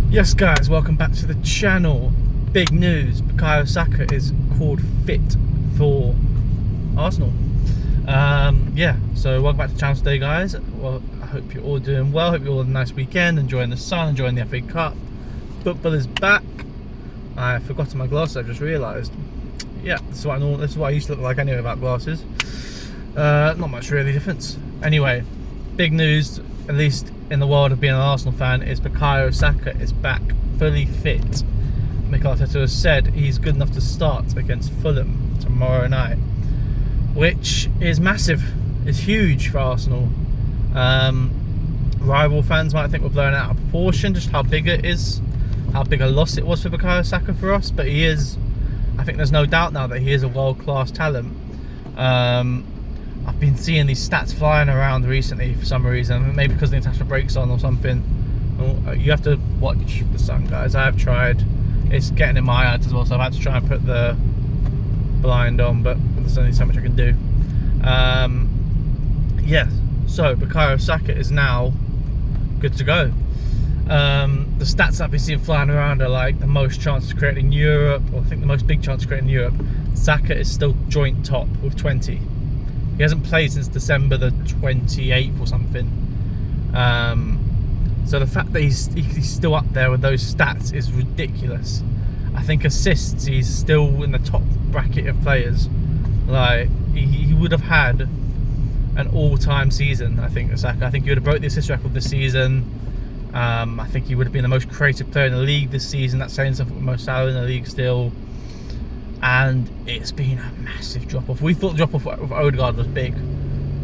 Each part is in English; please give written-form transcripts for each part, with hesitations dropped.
Yes guys, welcome back to the channel. Big news, Bukayo Saka is called fit for Arsenal. So welcome back to the channel today guys. Well, I hope you're all doing well, hope you're all having a nice weekend, enjoying the sun, enjoying the FA Cup. Football is back. I forgot my glasses, I just realised. Yeah, this is what I used to look like anyway without glasses. Not much really difference. Anyway, big news, at least in the world of being an Arsenal fan, is Bukayo Saka is back, fully fit. Mikel Arteta has said he's good enough to start against Fulham tomorrow night, which is massive. It's huge for Arsenal. Rival fans might think we're blowing it out of proportion, just how big it is, how big a loss it was for Bukayo Saka for us. But he is, I think there's no doubt now that he is a world-class talent. I've been seeing these stats flying around recently for some reason, maybe because the international break's on or something. You have to watch the sun, guys. I have tried. It's getting in my eyes as well, so I've had to try and put the blind on, but there's only so much I can do. So Bukayo Saka is now good to go. The stats that I've been seeing flying around are like the most chances created in Europe, or I think the most big chances created in Europe. Saka is still joint top with 20. He hasn't played since December the 28th or something. So the fact that he's still up there with those stats is ridiculous. I think assists, he's still in the top bracket of players. Like, he would have had an all-time season, I think, Saka. I think he would have broke the assist record this season. I think he would have been the most creative player in the league this season. That's saying something with Mo Salah in the league still. And it's been a massive drop-off. We thought the drop-off of Odegaard was big.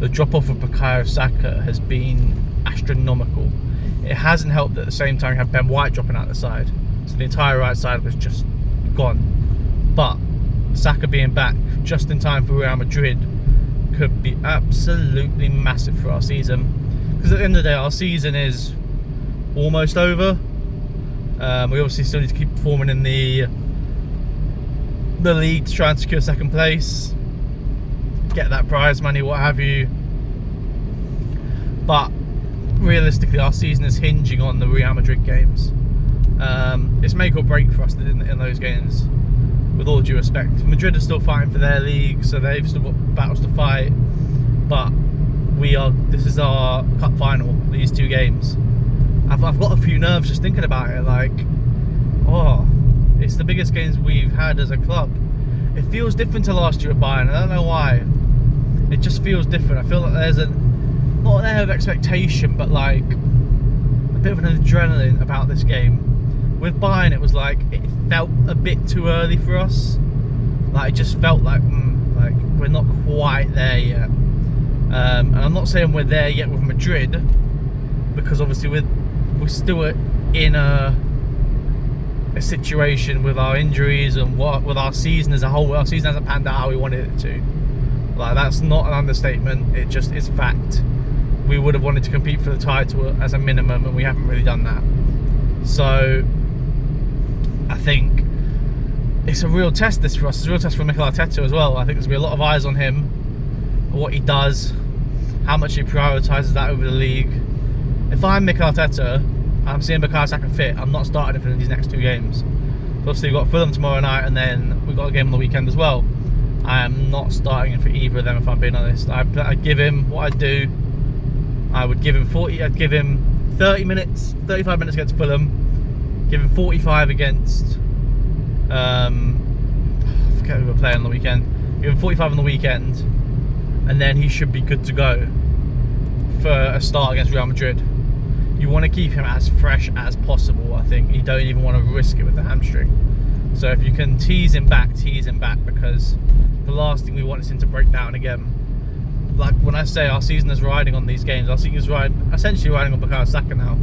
The drop-off of Bukayo Saka has been astronomical. It hasn't helped that at the same time you have Ben White dropping out the side. So the entire right side was just gone. But Saka being back just in time for Real Madrid could be absolutely massive for our season. Because at the end of the day, our season is almost over. We obviously still need to keep performing in the league to try and secure second place, get that prize money, what have you. But realistically, our season is hinging on the Real Madrid games. It's make or break for us in those games, with all due respect. Madrid are still fighting for their league, so they've still got battles to fight. But this is our cup final, these two games. I've got a few nerves just thinking about it, like, it's the biggest games we've had as a club. It feels different to last year at Bayern. I don't know why. It just feels different. I feel like there's not an air of expectation, but like a bit of an adrenaline about this game. With Bayern, it was like, it felt a bit too early for us. Like, it just felt like we're not quite there yet. And I'm not saying we're there yet with Madrid, because obviously we're still in a situation with our injuries and with our season as a whole. Our season hasn't panned out how we wanted it to. Like, that's not an understatement. It just is fact. We would have wanted to compete for the title as a minimum, and we haven't really done that. So I think it's a real test this for us. It's a real test for Mikel Arteta as well. I think there's going to be a lot of eyes on him, what he does, how much he prioritises that over the league. If I'm Mikel Arteta, I'm seeing Bukayo Saka fit, I'm not starting him for these next two games. So obviously we've got Fulham tomorrow night, and then we've got a game on the weekend as well. I am not starting him for either of them, if I'm being honest. I'd give him what I'd do. I would give him 30 minutes, 35 minutes against Fulham. Give him 45 against I forget who we're playing on the weekend. Give him 45 on the weekend, and then he should be good to go for a start against Real Madrid. You want to keep him as fresh as possible, I think. You don't even want to risk it with the hamstring. So if you can tease him back, because the last thing we want is him to break down again. Like, when I say our season is riding on these games, our season is essentially riding on Bukayo Saka now.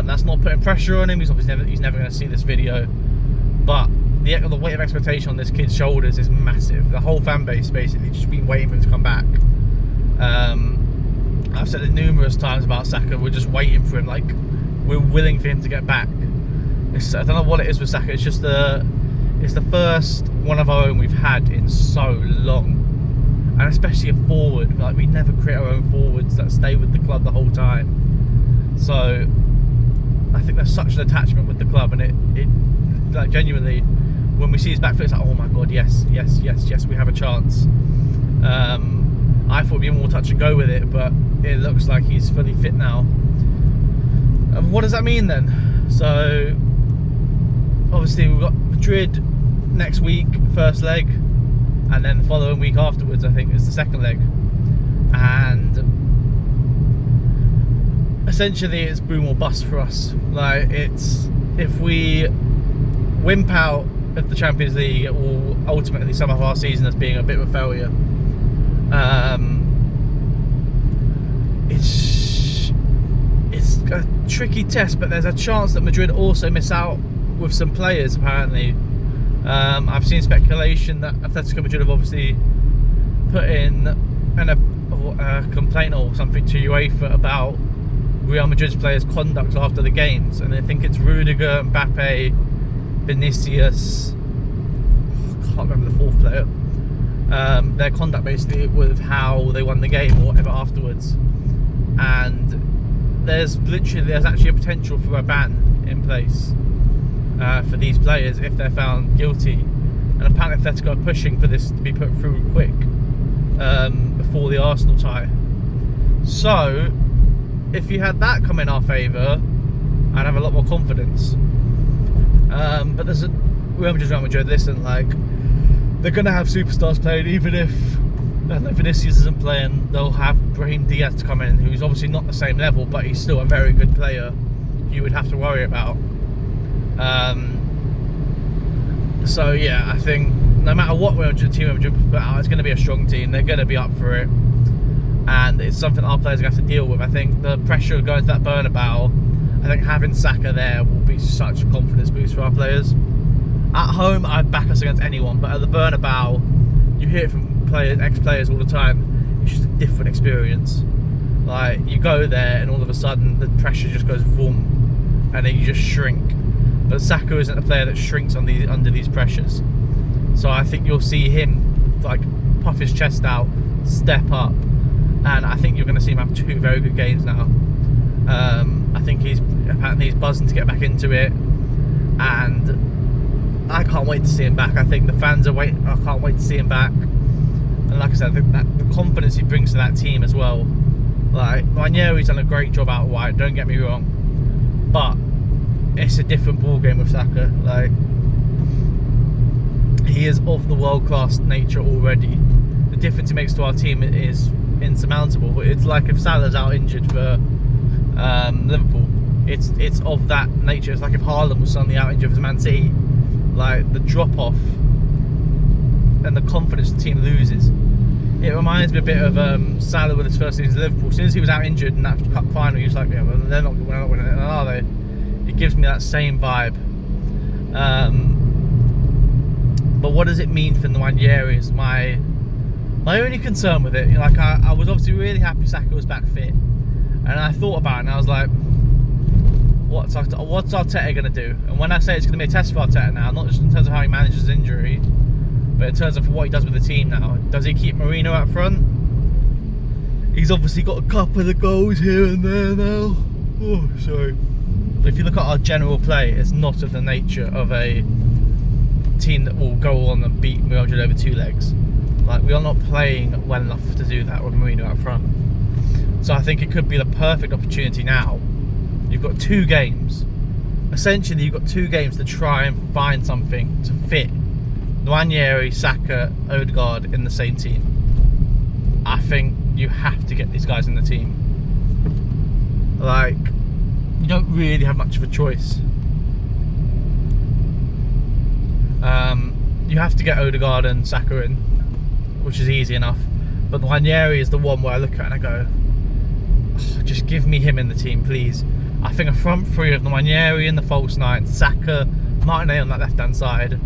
That's not putting pressure on him. He's obviously never going to see this video. But the weight of expectation on this kid's shoulders is massive. The whole fan base basically just been waiting for him to come back. I've said it numerous times about Saka. We're just waiting for him. Like, we're willing for him to get back. I don't know what it is with Saka. It's just it's the first one of our own we've had in so long, and especially a forward. Like, we never create our own forwards that stay with the club the whole time. So I think there's such an attachment with the club, and it like genuinely, when we see his back foot, it's like, oh my god, yes, we have a chance. I thought we'd be more touch and go with it, but it looks like he's fully fit now. What does that mean then? So obviously we've got Madrid next week, first leg, and then the following week afterwards I think is the second leg, and essentially it's boom or bust for us. Like, it's, if we wimp out of the Champions League, it will ultimately sum up our season as being a bit of a failure. It's a tricky test, but there's a chance that Madrid also miss out with some players apparently. I've seen speculation that Atletico Madrid have obviously put in a complaint or something to UEFA about Real Madrid's players' conduct after the games, and I think it's Rudiger, Mbappe, Vinicius, I can't remember the fourth player, their conduct basically with how they won the game or whatever afterwards. And there's actually a potential for a ban in place for these players if they're found guilty, and apparently Atletico are pushing for this to be put through quick before the Arsenal tie. So if you had that come in our favour, I'd have a lot more confidence. But there's a Real Madrid, listen, like, they're going to have superstars playing, even if Vinicius isn't playing. They'll have Brahim Diaz to come in, who's obviously not the same level, but he's still a very good player you would have to worry about. So yeah, I think no matter what Team Madrid put out, it's going to be a strong team. They're going to be up for it, and it's something our players are going to have to deal with. I think the pressure of going to that Bernabeu, I think having Saka there will be such a confidence boost for our players. At home, I'd back us against anyone, but at the Bernabeu, you hear it from players, ex-players all the time, it's just a different experience. Like, you go there and all of a sudden the pressure just goes boom, and then you just shrink. But Saka isn't a player that shrinks under these pressures. So I think you'll see him like puff his chest out, step up, and I think you're going to see him have two very good games now. I think he's buzzing to get back into it, and I can't wait to see him back. I think the fans are waiting. I can't wait to see him back. And like I said, I think that the confidence he brings to that team as well. Like, Ranieri's done a great job out wide, don't get me wrong, but it's a different ball game with Saka. Like, he is of the world-class nature already. The difference he makes to our team is insurmountable. But it's like if Salah's out injured for Liverpool, it's of that nature. It's like if Haaland was suddenly out injured for Man City. Like, the drop-off and the confidence the team loses. It reminds me a bit of Salah with his first season at Liverpool. As soon as he was out injured in that cup final, he was like, yeah, well, they're not winning it, are they? It gives me that same vibe. But what does it mean for Ranieri is my only concern with it. Like, I was obviously really happy Saka was back fit, and I thought about it and I was like, what's Arteta going to do? And when I say it's going to be a test for Arteta now, not just in terms of how he manages his injury, but in terms of what he does with the team now. Does he keep Mourinho up front? He's obviously got a couple of the goals here and there now. Oh, sorry. But if you look at our general play, it's not of the nature of a team that will go on and beat Real Madrid over two legs. Like, we are not playing well enough to do that with Mourinho up front. So I think it could be the perfect opportunity now. You've got 2 games. Essentially, you've got 2 games to try and find something to fit Ranieri, Saka, Odegaard in the same team. I think you have to get these guys in the team. Like, you don't really have much of a choice. You have to get Odegaard and Saka in, which is easy enough. But Ranieri is the one where I look at it and I go, oh, just give me him in the team, please. I think a front three of Ranieri in the false 9, Saka, Martinelli on that left-hand side.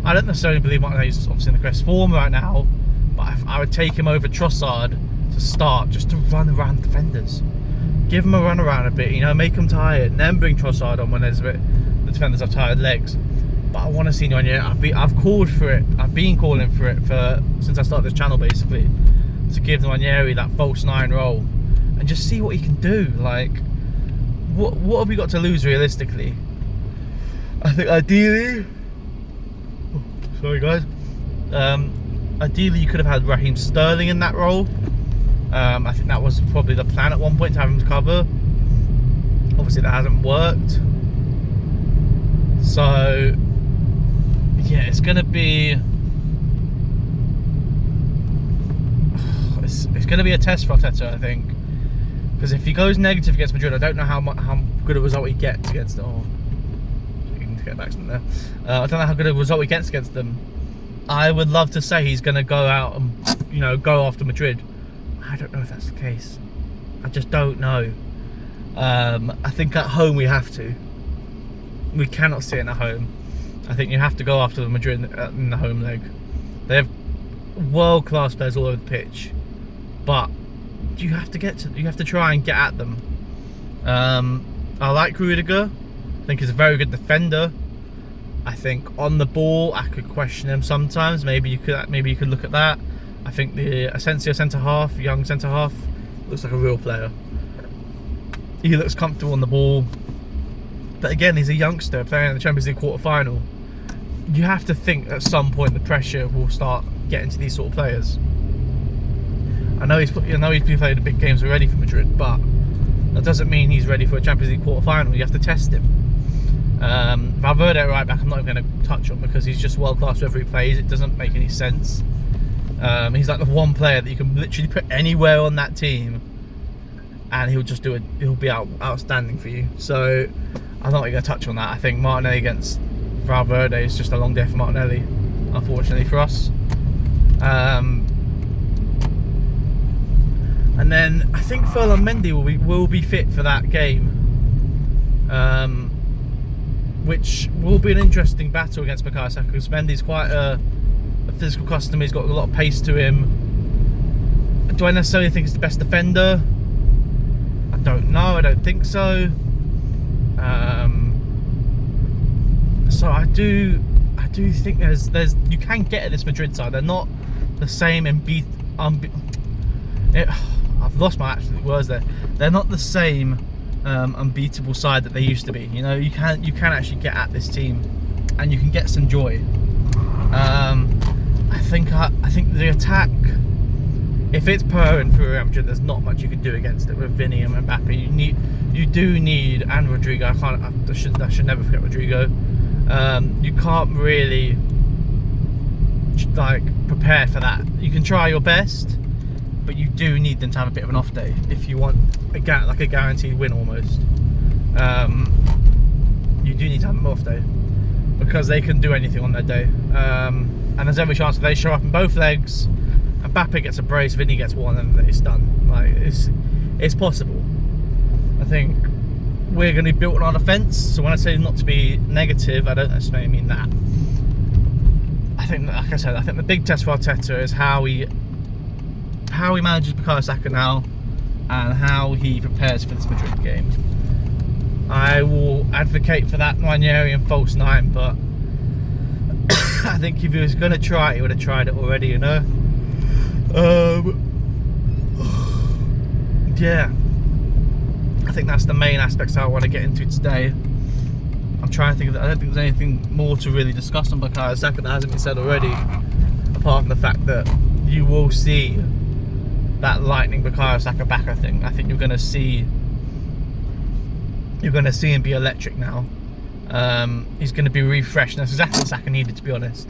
I don't necessarily believe Martinelli's obviously in the best form right now, but I would take him over Trossard to start, just to run around defenders. Give him a run around a bit, you know, make them tired, and then bring Trossard on when there's a bit, the defenders have tired legs. But I want to see Ranieri. I've called for it. I've been calling for it since I started this channel, basically, to give Ranieri that false 9 role and just see what he can do. Like, what have we got to lose realistically? I think ideally, sorry guys, ideally you could have had Raheem Sterling in that role. I think that was probably the plan at one point, to have him to cover. Obviously that hasn't worked. So yeah, it's gonna be it's gonna be a test for Arteta, I think, because if he goes negative against Madrid, I don't know how good a result he gets against. Oh, you can get back to them there. I don't know how good a result he gets against them. I would love to say he's gonna go out and, you know, go after Madrid. I don't know if that's the case. I just don't know. I think at home we have to. We cannot sit in at home. I think you have to go after the Madrid in the home leg. They have world-class players all over the pitch, but you have to try and get at them. I like Rudiger. I think he's a very good defender. I think on the ball I could question him sometimes. Maybe you could look at that. I think the Asensio centre half, young centre half, looks like a real player. He looks comfortable on the ball. But again, he's a youngster playing in the Champions League quarter-final. You have to think at some point the pressure will start getting to these sort of players. I know he's been playing the big games already for Madrid, but that doesn't mean he's ready for a Champions League quarter-final. You have to test him. Valverde at right back, I'm not even going to touch on, because he's just world-class wherever he plays. It doesn't make any sense. He's like the one player that you can literally put anywhere on that team, and he'll just do it. He'll be outstanding for you. So I'm not going to touch on that. I think Martinelli against Valverde is just a long day for Martinelli, unfortunately for us. And then I think Ferland Mendy will be fit for that game, which will be an interesting battle against Bukayo Saka, because Mendy's quite a physical customer. He's got a lot of pace to him. Do I necessarily think he's the best defender? I don't know. I don't think so. So I do think there's you can get at this Madrid side. They're not the same I've lost my absolute words there. They're not the same unbeatable side that they used to be. You know, you can actually get at this team, and you can get some joy. I think the attack, if it's purring through Real Madrid, there's not much you can do against it with Vinny and Mbappe. You do need, and Rodrigo. I should never forget Rodrigo. You can't really like prepare for that. You can try your best, but you do need them to have a bit of an off day if you want a guaranteed win almost. You do need to have an off day, because they can do anything on their day. And there's every chance that they show up in both legs, and Mbappe gets a brace, Vinny gets one, and it's done. Like, it's possible. I think we're going to be built on our defence, so when I say not to be negative, I don't necessarily mean that. I think, like I said, I think the big test for Arteta is how he manages Bukayo Saka now, and how he prepares for this Madrid game. I will advocate for that Ranierian false 9, but I think if he was going to try it, he would have tried it already, you know. Yeah, I think that's the main aspects I want to get into today. I'm trying to think of I don't think there's anything more to really discuss on Bukayo Saka that hasn't been said already, apart from the fact that you will see that lightning Bukayo Saka back. I think you're going to see him be electric now. He's going to be refreshed. That's exactly what Saka needed, to be honest.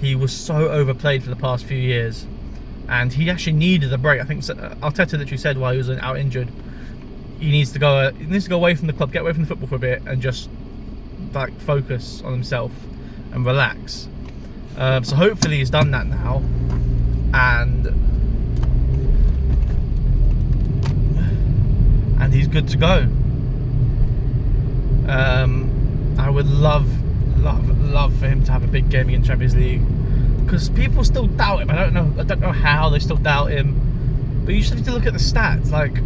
He was so overplayed for the past few years, and he actually needed a break. I think Arteta literally said while he was out injured, he needs to go away from the club, get away from the football for a bit, and just like focus on himself and relax. So hopefully he's done that now, and he's good to go. I would love for him to have a big game in Champions League, because people still doubt him. I don't know how they still doubt him, but you just need to look at the stats. Like,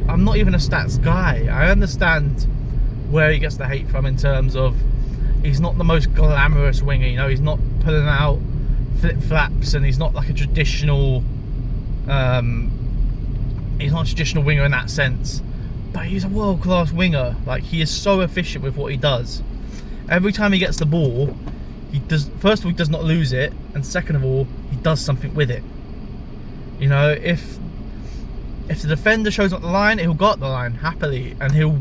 I'm not even a stats guy. I understand where he gets the hate from in terms of he's not the most glamorous winger. You know, he's not pulling out flip flaps, and he's not like a traditional. He's not a traditional winger in that sense. but he's a world-class winger. Like, he is so efficient with what he does. Every time he gets the ball, first of all, he does not lose it, and second of all, he does something with it. You know, if the defender shows up the line, he'll go up the line happily, and he'll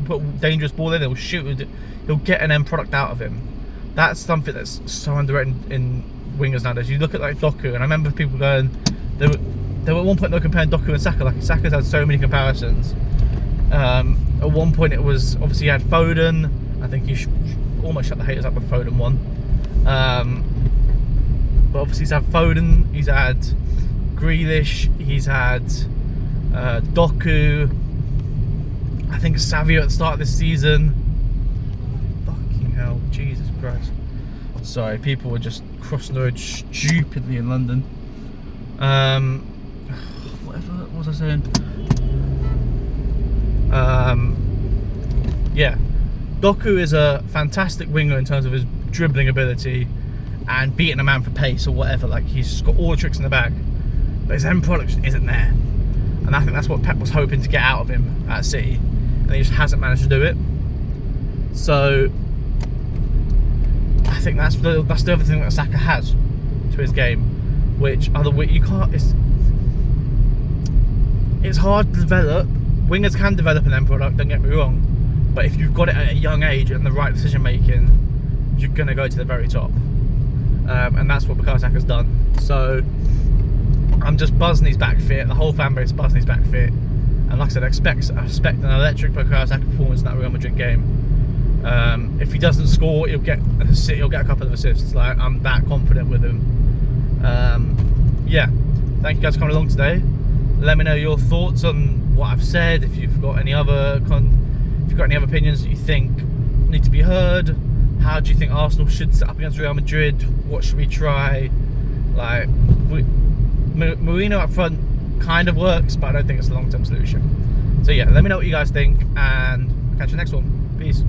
put a dangerous ball in, he'll shoot, he'll get an end product out of him. That's something that's so underrated in wingers nowadays. You look at like Doku, and I remember people going, they were at one point they were comparing Doku and Saka. Like, Saka's had so many comparisons. At one point it was, obviously he had Foden. I think he almost shut the haters up with Foden one. But obviously he's had Foden, he's had Grealish, he's had Doku, I think Savio at the start of this season. Fucking hell, Jesus Christ. Sorry, people were just crossing the road stupidly in London. What was I saying? Yeah, Doku is a fantastic winger in terms of his dribbling ability and beating a man for pace or whatever. Like, he's got all the tricks in the bag, but his end product isn't there. And I think that's what Pep was hoping to get out of him at City, and he just hasn't managed to do it. So I think that's the other thing that Saka has to his game, which you can't. It's hard to develop. Wingers can develop an end product, don't get me wrong, but if you've got it at a young age and the right decision making, you're gonna go to the very top. And that's what Bukayo Saka's done. So I'm just buzzing he's back fit. The whole fan base is buzzing he's back fit. And like I said, I expect an electric Bukayo Saka performance in that Real Madrid game. If he doesn't score, he'll get a couple of assists. Like, I'm that confident with him. Yeah, thank you guys for coming along today. Let me know your thoughts on what I've said. If you've got any other opinions that you think need to be heard. How do you think Arsenal should set up against Real Madrid? What should we try? Like, Mourinho up front kind of works, but I don't think it's a long-term solution. So yeah, let me know what you guys think, and I'll catch you next one. Peace.